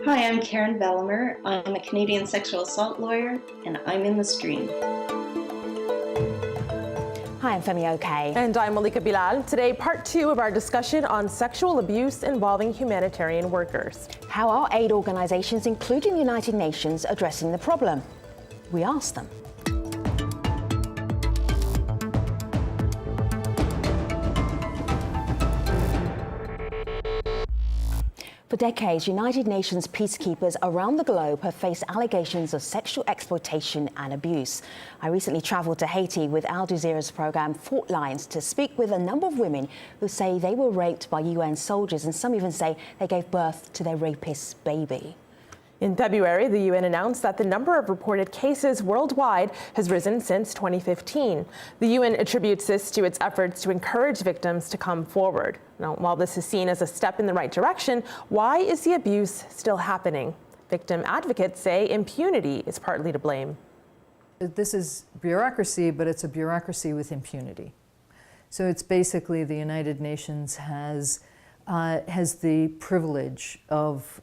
Hi, I'm Karen Bellamer. I'm a Canadian sexual assault lawyer, and I'm in the stream. Hi, I'm Femi Okay. And I'm Malika Bilal. Today, part 2 of our discussion on sexual abuse involving humanitarian workers. How are aid organisations, including the United Nations, addressing the problem? We asked them. For decades, United Nations peacekeepers around the globe have faced allegations of sexual exploitation and abuse. I recently travelled to Haiti with Aljazeera's programme Fault Lines to speak with a number of women who say they were raped by UN soldiers, and some even say they gave birth to their rapist's baby. In February, the UN announced that the number of reported cases worldwide has risen since 2015. The UN attributes this to its efforts to encourage victims to come forward. Now, while this is seen as a step in the right direction, why is the abuse still happening? Victim advocates say impunity is partly to blame. This is bureaucracy, but it's a bureaucracy with impunity. So it's basically the United Nations has the privilege of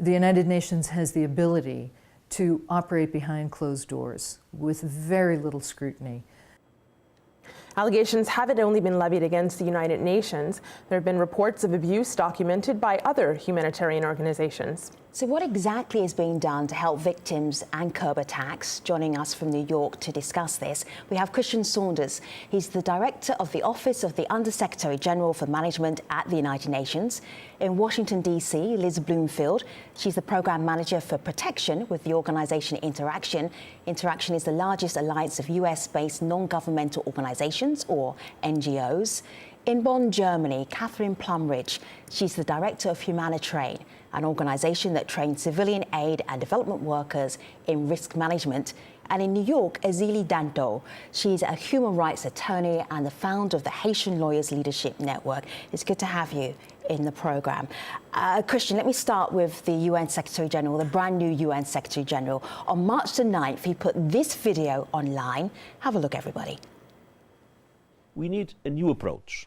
the United Nations has the ability to operate behind closed doors with very little scrutiny. Allegations haven't only been levied against the United Nations. There have been reports of abuse documented by other humanitarian organizations. So what exactly is being done to help victims and curb attacks? Joining us from New York to discuss this, we have Christian Saunders. He's the director of the Office of the Under-Secretary General for Management at the United Nations. In Washington, D.C., Liz Bloomfield. She's the program manager for protection with the organization Interaction. Interaction is the largest alliance of US-based non-governmental organizations, or NGOs. In Bonn, Germany, Catherine Plumridge. She's the director of Humanitrain, an organization that trains civilian aid and development workers in risk management. And in New York, Èzili Dantò. She's a human rights attorney and the founder of the Haitian Lawyers Leadership Network. It's good to have you in the program. Christian, let me start with the UN Secretary General, the brand new UN Secretary General. On March the 9th, he put this video online. Have a look, everybody. We need a new approach.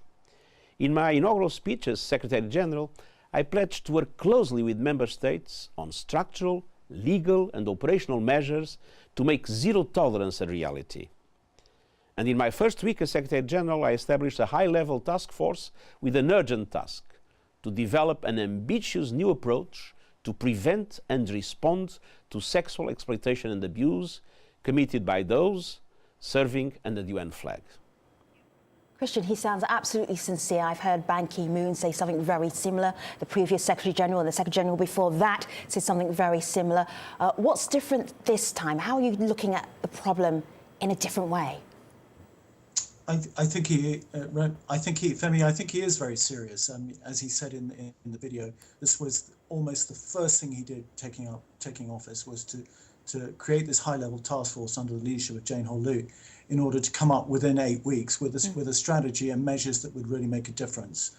In my inaugural speech as Secretary General, I pledged to work closely with Member States on structural, legal and operational measures to make zero tolerance a reality. And in my first week as Secretary General, I established a high-level task force with an urgent task to develop an ambitious new approach to prevent and respond to sexual exploitation and abuse committed by those serving under the UN flag. Christian, he sounds absolutely sincere. I've heard Ban Ki-moon say something very similar. The previous Secretary General and the Secretary General before that said something very similar. What's different this time? How are you looking at the problem in a different way? I think he is very serious. As he said in the video, this was almost the first thing he did taking office was to create this high-level task force under the leadership of Jane Hall-Lute in order to come up within 8 weeks with a strategy and measures that would really make a difference.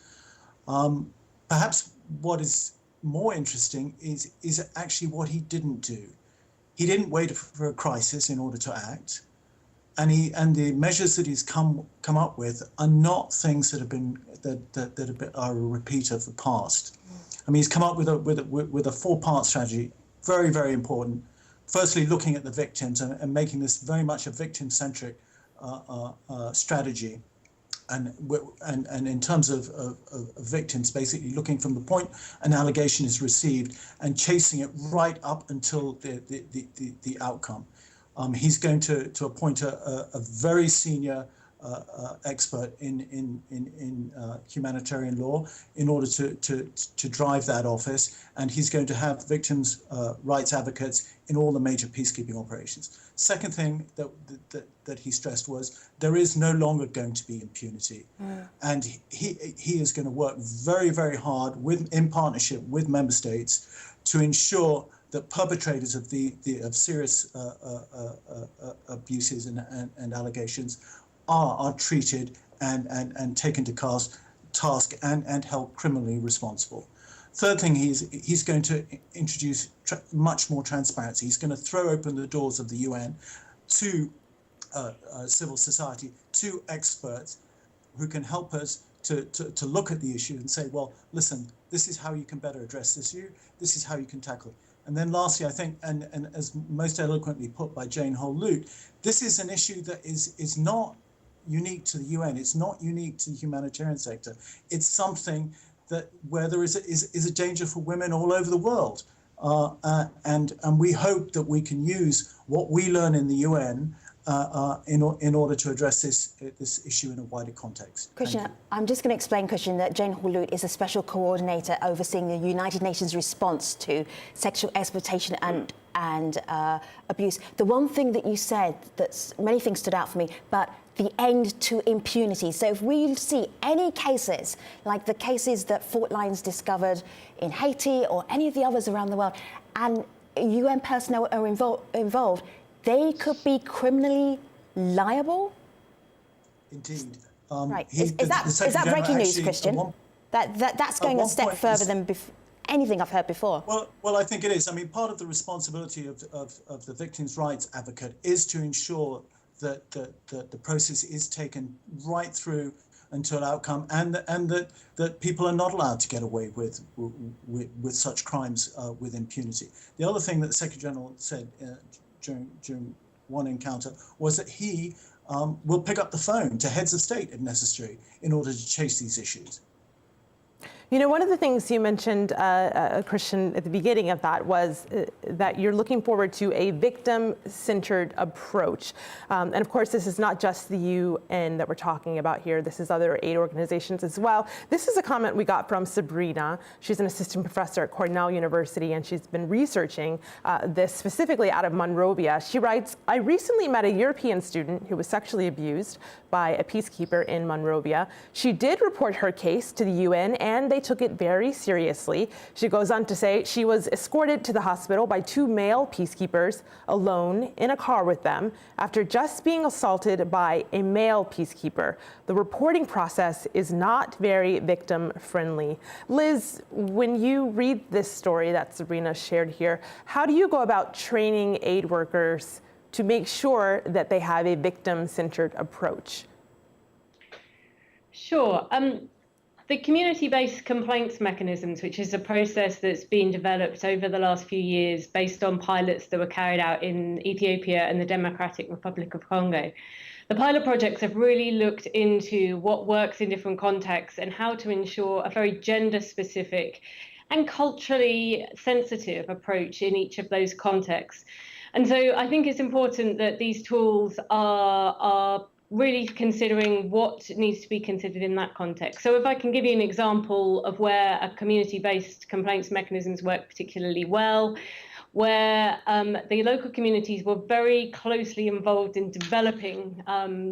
Perhaps what is more interesting is actually what he didn't do. He didn't wait for a crisis in order to act, and the measures that he's come up with are not things that have been are a repeat of the past. I mean, he's come up with a 4-part strategy, very, very important. Firstly, looking at the victims and making this very much a victim-centric strategy, and in terms of victims, basically looking from the point an allegation is received and chasing it right up until the outcome. He's going to appoint a very senior expert in humanitarian law in order to drive that office, and he's going to have victims' rights advocates in all the major peacekeeping operations. Second thing that he stressed was there is no longer going to be impunity, and he is going to work very, very hard in partnership with member states to ensure that perpetrators of serious abuses and allegations are treated and taken to task and held criminally responsible. Third thing, he's going to introduce much more transparency. He's going to throw open the doors of the UN to civil society, to experts who can help us to look at the issue and say, well, listen, this is how you can better address this issue. This is how you can tackle it. And then lastly, I think, and as most eloquently put by Jane Hall-Lute, this is an issue that is not unique to the UN. It's not unique to the humanitarian sector. It's something that where there is a danger for women all over the world. And we hope that we can use what we learn in the UN in order to address this issue in a wider context. Christian, I'm just going to explain, Christian, that Jane Hall-Lute is a special coordinator overseeing the United Nations response to sexual exploitation and abuse. The one thing that you said, many things stood out for me, but the end to impunity. So if we see any cases, like the cases that Fault Lines discovered in Haiti or any of the others around the world, and UN personnel are involved, they could be criminally liable? Indeed. Right. Is that breaking news, Christian? That's going a step further than anything I've heard before. Well, I think it is. I mean, part of the responsibility of the victims' rights advocate is to ensure that the process is taken right through until outcome, and that people are not allowed to get away with such crimes with impunity. The other thing that the Secretary General said during one encounter was that he will pick up the phone to heads of state if necessary in order to chase these issues. You know, one of the things you mentioned, Christian, at the beginning of that was that you're looking forward to a victim-centered approach. And of course, this is not just the UN that we're talking about here. This is other aid organizations as well. This is a comment we got from Sabrina. She's an assistant professor at Cornell University, and she's been researching this specifically out of Monrovia. She writes, I recently met a European student who was sexually abused by a peacekeeper in Monrovia. She did report her case to the UN, and they took it very seriously. She goes on to say she was escorted to the hospital by 2 male peacekeepers alone in a car with them after just being assaulted by a male peacekeeper. The reporting process is not very victim friendly. Liz, when you read this story that Sabrina shared here, how do you go about training aid workers to make sure that they have a victim-centered approach? Sure. The community-based complaints mechanisms, which is a process that's been developed over the last few years based on pilots that were carried out in Ethiopia and the Democratic Republic of Congo. The pilot projects have really looked into what works in different contexts and how to ensure a very gender-specific and culturally sensitive approach in each of those contexts. And so I think it's important that these tools are really considering what needs to be considered in that context. So if I can give you an example of where a community-based complaints mechanisms work particularly well, where the local communities were very closely involved in developing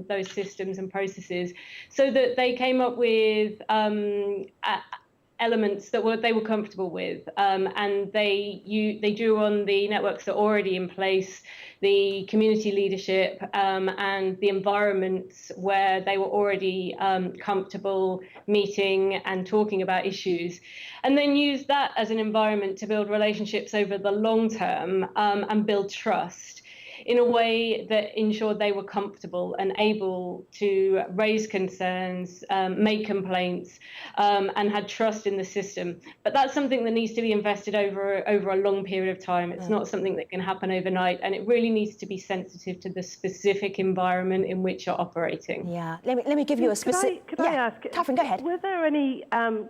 those systems and processes so that they came up with elements that they were comfortable with, and they drew on the networks that are already in place, the community leadership, and the environments where they were already comfortable meeting and talking about issues, and then use that as an environment to build relationships over the long term and build trust in a way that ensured they were comfortable and able to raise concerns, make complaints, and had trust in the system. But that's something that needs to be invested over a long period of time. It's not something that can happen overnight, and it really needs to be sensitive to the specific environment in which you're operating. Yeah, let me give you a specific... Could I ask, Catherine, go ahead. Were there any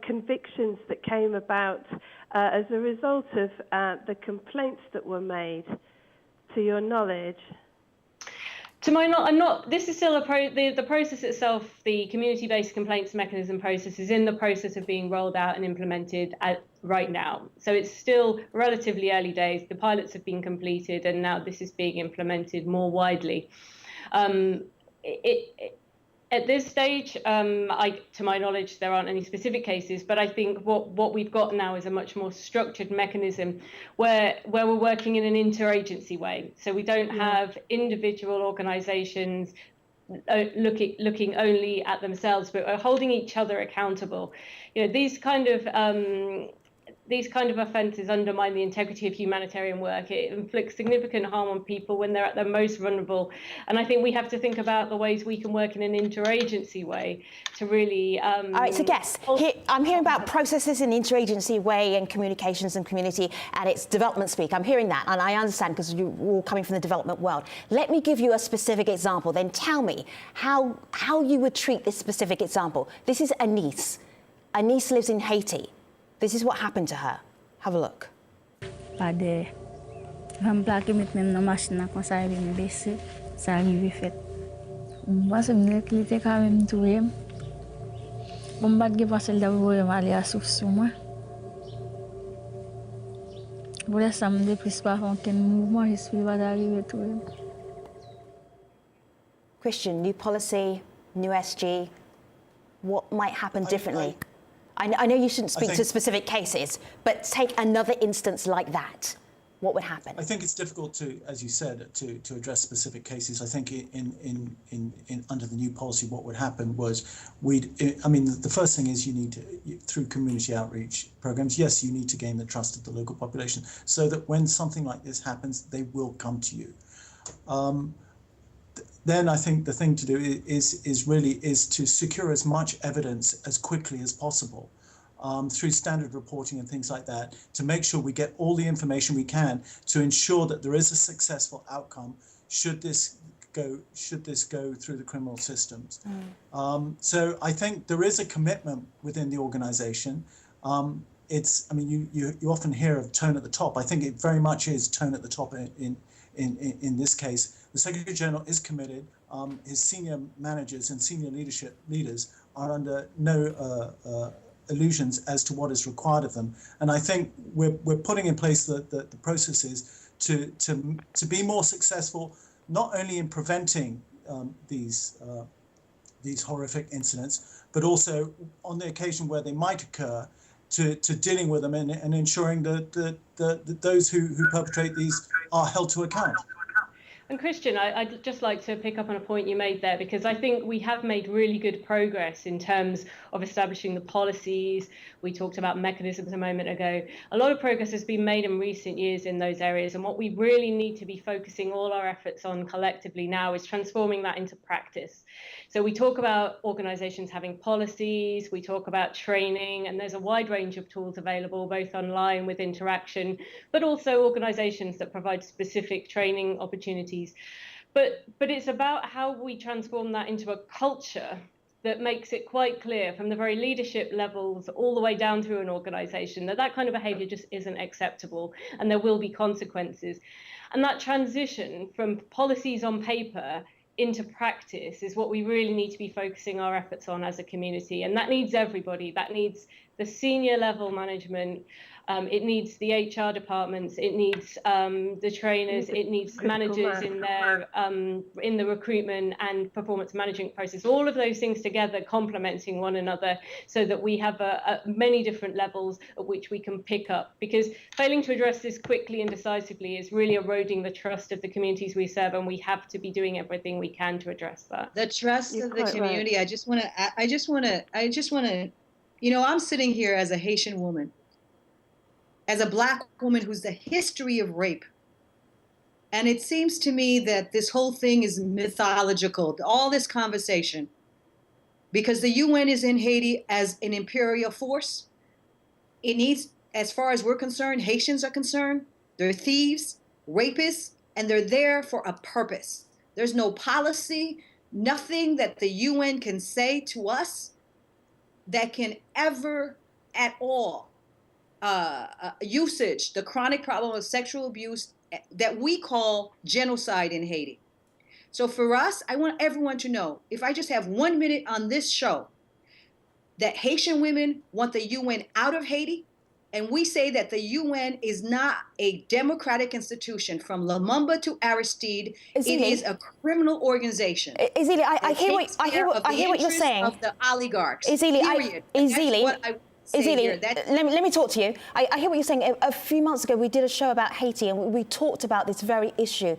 convictions that came about as a result of the complaints that were made? To your knowledge? To my knowledge, I'm not. This is still the process itself. The community-based complaints mechanism process is in the process of being rolled out and implemented right now. So it's still relatively early days. The pilots have been completed, and now this is being implemented more widely. At this stage, to my knowledge, there aren't any specific cases, but I think what we've got now is a much more structured mechanism where we're working in an interagency way. So we don't have individual organizations looking only at themselves, but we're holding each other accountable. You know, these kind of these kind of offences undermine the integrity of humanitarian work. It inflicts significant harm on people when they're at their most vulnerable. And I think we have to think about the ways we can work in an interagency way to really... All right, so guess, I'm hearing about processes in the interagency way and communications and community, and it's development speak. I'm hearing that, and I understand because you're all coming from the development world. Let me give you a specific example, then tell me how you would treat this specific example. This is Anise. Anise lives in Haiti. This is what happened to her. Have a look. Pade, remplace maintenant na machine comme ça il me baisser, ça arrive fait. Moi c'est me qu'il était quand même tout même. Bon pas que passer d'avoir aller à source moi. Voilà ça me déprise pas aucun mouvement, je suis pas d'arriver tout même. Christian, new policy, new SG. What might happen differently? I know you shouldn't speak to specific cases, but take another instance like that. What would happen? I think it's difficult to, as you said, to address specific cases. I think in under the new policy, what would happen was the first thing is you need to, through community outreach programs, yes, you need to gain the trust of the local population so that when something like this happens, they will come to you. Then I think the thing to do is to secure as much evidence as quickly as possible through standard reporting and things like that, to make sure we get all the information we can to ensure that there is a successful outcome should this go through the criminal systems. So I think there is a commitment within the organization. You often hear of tone at the top. I think it very much is tone at the top in this case. The Secretary General is committed. His senior managers and senior leaders are under no illusions as to what is required of them. And I think we're putting in place the processes to be more successful, not only in preventing these horrific incidents, but also on the occasion where they might occur, to dealing with them and ensuring that those who perpetrate these are held to account. And Christian, I'd just like to pick up on a point you made there, because I think we have made really good progress in terms of establishing the policies. We talked about mechanisms a moment ago. A lot of progress has been made in recent years in those areas. And what we really need to be focusing all our efforts on collectively now is transforming that into practice. So we talk about organizations having policies, we talk about training, and there's a wide range of tools available, both online with Interaction, but also organizations that provide specific training opportunities. But it's about how we transform that into a culture that makes it quite clear from the very leadership levels all the way down through an organization that kind of behavior just isn't acceptable and there will be consequences. And that transition from policies on paper into practice is what we really need to be focusing our efforts on as a community. And that needs everybody. That needs the senior level management. It needs the HR departments. It needs the trainers. It needs managers in their in the recruitment and performance management process. All of those things together complementing one another so that we have many different levels at which we can pick up. Because failing to address this quickly and decisively is really eroding the trust of the communities we serve, and we have to be doing everything we can to address that. The trust of the community. Right. I just want to. You know, I'm sitting here as a Haitian woman, as a Black woman who's the history of rape. And it seems to me that this whole thing is mythological, all this conversation, because the UN is in Haiti as an imperial force. It needs, as far as we're concerned, Haitians are concerned, they're thieves, rapists, and they're there for a purpose. There's no policy, nothing that the UN can say to us that can ever at all usage the chronic problem of sexual abuse that we call genocide in Haiti. So for us, I want everyone to know, if I just have 1 minute on this show, that Haitian women want the UN out of Haiti, and we say that the UN is not a democratic institution from Lumumba to Aristide. It is a criminal organization. Èzili, I hear what you're saying. Of the oligarchs. Èzili, Èzili, let me talk to you. I hear what you're saying. A few months ago, we did a show about Haiti, and we talked about this very issue.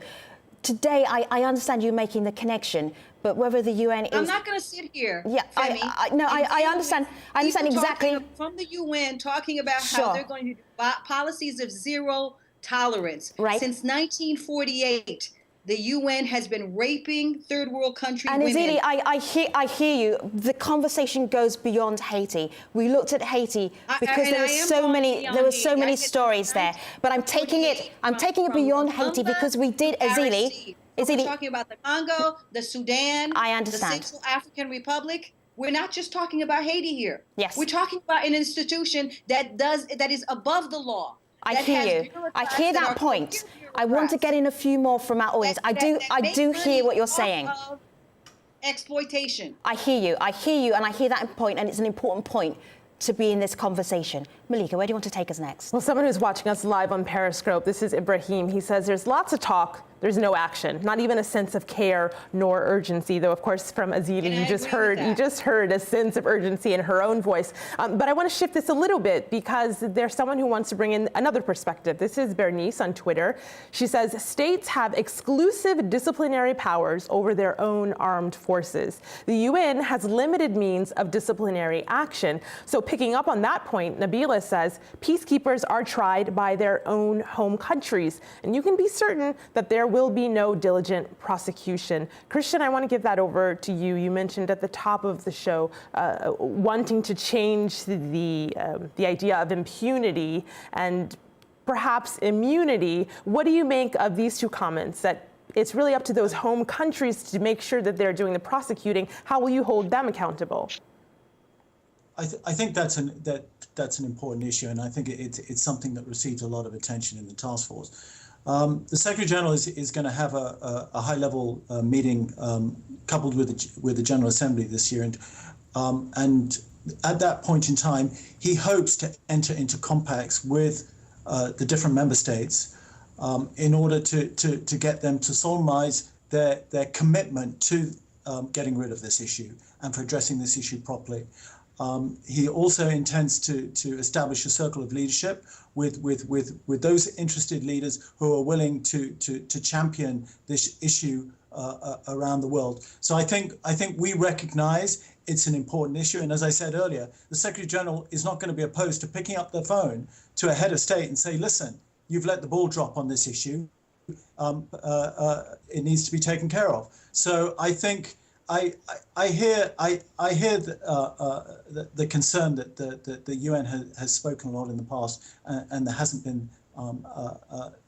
today, I understand you making the connection, but whether the UN is... I'm not going to sit here, yeah, Femi, I understand. I understand exactly. From the UN talking about sure. how they're going to do policies of zero tolerance. Right. Since 1948, the UN has been raping third world country women. And Èzili, I hear you. The conversation goes beyond Haiti. We looked at Haiti because there were so many stories there. But I'm taking it beyond Haiti because we did, Èzili. We're talking about the Congo, the Sudan, I understand. the Central African Republic. We're not just talking about Haiti here. Yes. We're talking about an institution that is above the law. I hear you. I hear that point. I want to get in a few more from our audience. I do hear what you're saying. Exploitation. I hear you, and I hear that point, and it's an important point to be in this conversation. Malika, where do you want to take us next? Well, someone who's watching us live on Periscope, this is Ibrahim. He says there's lots of talk, there's no action, not even a sense of care nor urgency, though, of course, from Èzili, you just heard a sense of urgency in her own voice. But I want to shift this a little bit because there's someone who wants to bring in another perspective. This is Bernice on Twitter. She says states have exclusive disciplinary powers over their own armed forces. The UN has limited means of disciplinary action. So picking up on that point, Nabila says peacekeepers are tried by their own home countries, and you can be certain that there will be no diligent prosecution. Christian, I want to give that over to you. You mentioned at the top of the show wanting to change the idea of impunity and perhaps immunity. What do you make of these two comments, that it's really up to those home countries to make sure that they're doing the prosecuting? How will you hold them accountable? I think that's an important issue, and I think it's something that receives a lot of attention in the task force. The Secretary General is going to have a high-level meeting coupled with the General Assembly this year, and at that point in time, he hopes to enter into compacts with the different member states in order to get them to solemnize their commitment to getting rid of this issue and for addressing this issue properly. He also intends to establish a circle of leadership with those interested leaders who are willing to champion this issue around the world. So I think we recognize it's an important issue, and as I said earlier, the Secretary General is not going to be opposed to picking up the phone to a head of state and say, listen, you've let the ball drop on this issue. It needs to be taken care of. So I think I hear the concern that the UN has spoken a lot in the past, and there hasn't been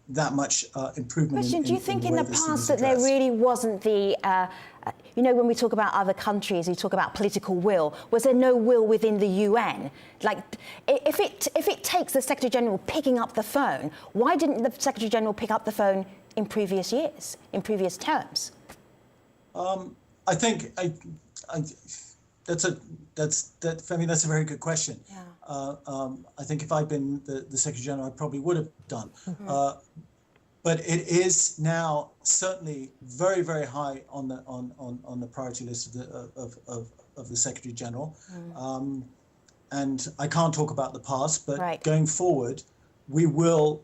that much improvement. Christian, do you think in the past that there really wasn't the, when we talk about other countries, we talk about political will. Was there no will within the UN? Like, if it takes the Secretary General picking up the phone, why didn't the Secretary General pick up the phone in previous years, in previous terms? I think that's a very good question. Yeah. I think if I'd been the Secretary General, I probably would have done. Mm-hmm. But it is now certainly very, very high on the priority list of the Secretary General. Mm. And I can't talk about the past, but right. Going forward, we will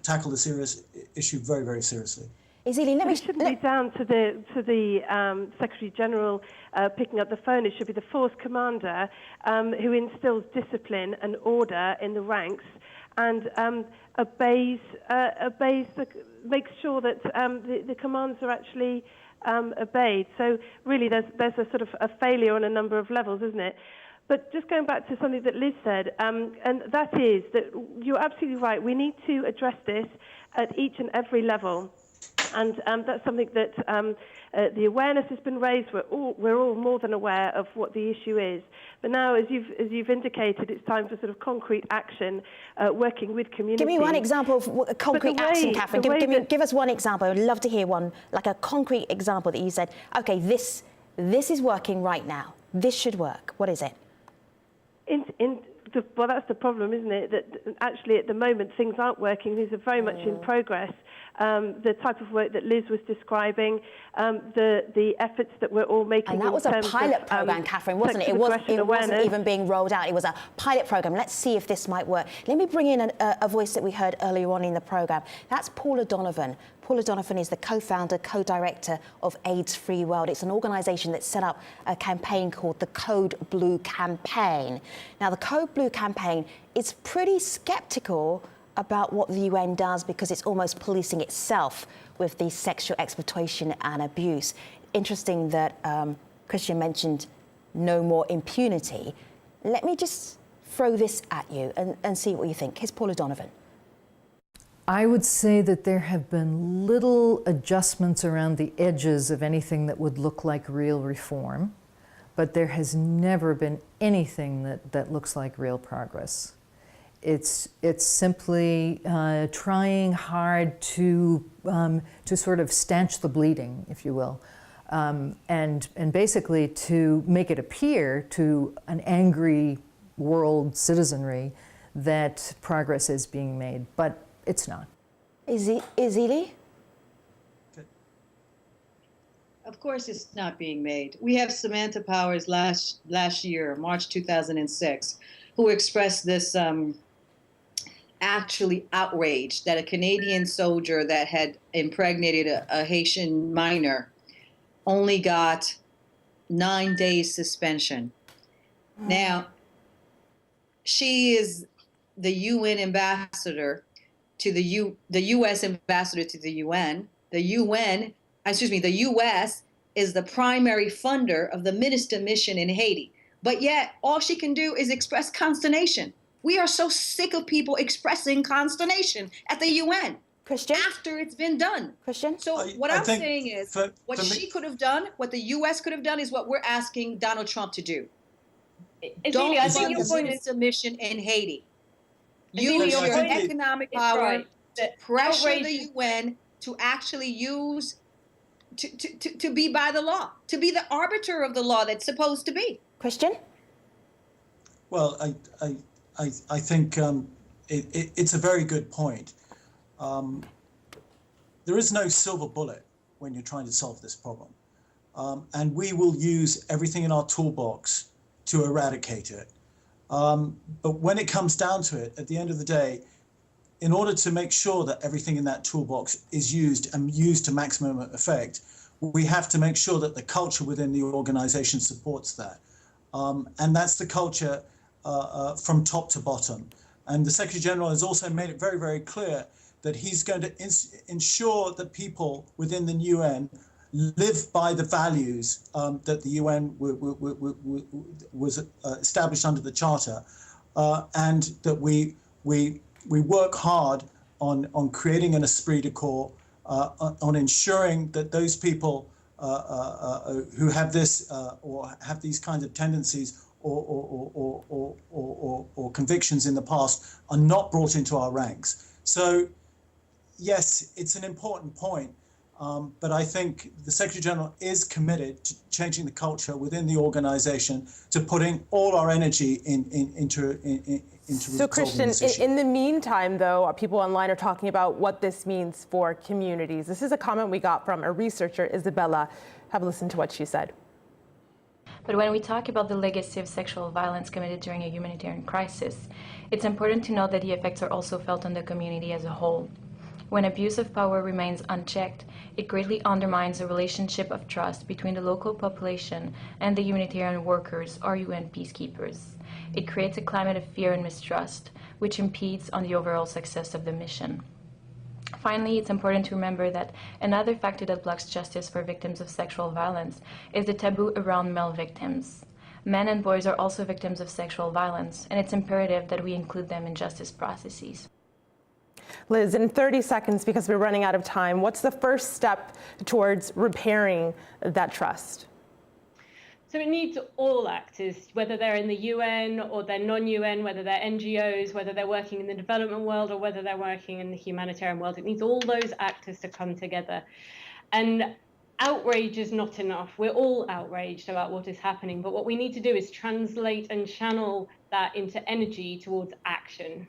tackle the serious issue very, very seriously. Èzili, it shouldn't be down to the Secretary General picking up the phone. It should be the force commander who instills discipline and order in the ranks and makes sure that the commands are actually obeyed. So really, there's a sort of a failure on a number of levels, isn't it? But just going back to something that Liz said, and that is that you're absolutely right. We need to address this at each and every level. And that's something that the awareness has been raised. We're all more than aware of what the issue is. But now, as you've indicated, it's time for sort of concrete action, working with community. Give me one example of concrete action, Catherine. Give us one example. I'd love to hear one, like a concrete example that you said, okay, this is working right now. This should work. What is it? The well, that's the problem, isn't it? That actually at the moment things aren't working. These are very much in progress. The type of work that Liz was describing, the efforts that we're all making. And that was a pilot program, Catherine, wasn't it? It wasn't even being rolled out. It was a pilot program. Let's see if this might work. Let me bring in a voice that we heard earlier on in the program. That's Paula Donovan. Paula Donovan is the co-founder, co-director of AIDS Free World. It's an organisation that set up a campaign called the Code Blue Campaign. Now, the Code Blue Campaign is pretty sceptical about what the UN does because it's almost policing itself with the sexual exploitation and abuse. Interesting that Christian mentioned no more impunity. Let me just throw this at you and see what you think. Here's Paula Donovan. I would say that there have been little adjustments around the edges of anything that would look like real reform, but there has never been anything that looks like real progress. It's simply trying hard to sort of stanch the bleeding, if you will, and basically to make it appear to an angry world citizenry that progress is being made, but it's not. Èzili? Of course it's not being made. We have Samantha Powers last year, March 2006, who expressed this actually outrage that a Canadian soldier that had impregnated a Haitian minor only got 9 days suspension. Now, she is the UN ambassador to the U.S. ambassador to the UN. The U.S. is the primary funder of the Minister mission in Haiti. But yet, all she can do is express consternation. We are so sick of people expressing consternation at the UN. Christian? After it's been done. Christian? So what I'm saying is, what she could have done, what the U.S. could have done, is what we're asking Donald Trump to do. Don't fund the Minister mission in Haiti. Use your economic power to pressure the UN to actually use, to be by the law, to be the arbiter of the law that's supposed to be. Christian? Well, I think it's a very good point. There is no silver bullet when you're trying to solve this problem. And we will use everything in our toolbox to eradicate it. But when it comes down to it, at the end of the day, in order to make sure that everything in that toolbox is used and used to maximum effect, we have to make sure that the culture within the organization supports that. And that's the culture from top to bottom. And the Secretary General has also made it very, very clear that he's going to ensure that people within the UN live by the values that the UN was established under the Charter, and that we work hard on creating an esprit de corps, on ensuring that those people who have this or have these kinds of tendencies or convictions in the past are not brought into our ranks. So, yes, it's an important point. But I think the Secretary General is committed to changing the culture within the organization, to putting all our energy into So, Christian, in the meantime, though, people online are talking about what this means for communities. This is a comment we got from a researcher, Isabella. Have a listen to what she said. But when we talk about the legacy of sexual violence committed during a humanitarian crisis, it's important to note that the effects are also felt on the community as a whole. When abuse of power remains unchecked, it greatly undermines the relationship of trust between the local population and the humanitarian workers or UN peacekeepers. It creates a climate of fear and mistrust, which impedes on the overall success of the mission. Finally, it's important to remember that another factor that blocks justice for victims of sexual violence is the taboo around male victims. Men and boys are also victims of sexual violence, and it's imperative that we include them in justice processes. Liz, in 30 seconds, because we're running out of time, what's the first step towards repairing that trust? So it needs all actors, whether they're in the UN or they're non-UN, whether they're NGOs, whether they're working in the development world or whether they're working in the humanitarian world. It needs all those actors to come together. And outrage is not enough. We're all outraged about what is happening, but what we need to do is translate and channel that into energy towards action.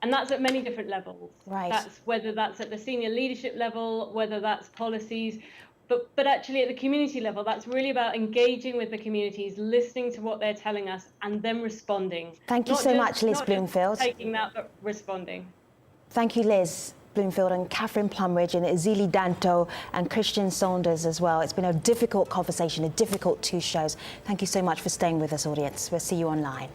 And that's at many different levels. Right. That's whether that's at the senior leadership level, whether that's policies, but actually at the community level, that's really about engaging with the communities, listening to what they're telling us, and then responding. Thank you so much, Liz Bloomfield. Not just taking that, but responding. Thank you, Liz Bloomfield and Catherine Plumridge and Èzili Dantò and Christian Saunders as well. It's been a difficult conversation, a difficult 2 shows. Thank you so much for staying with us, audience. We'll see you online.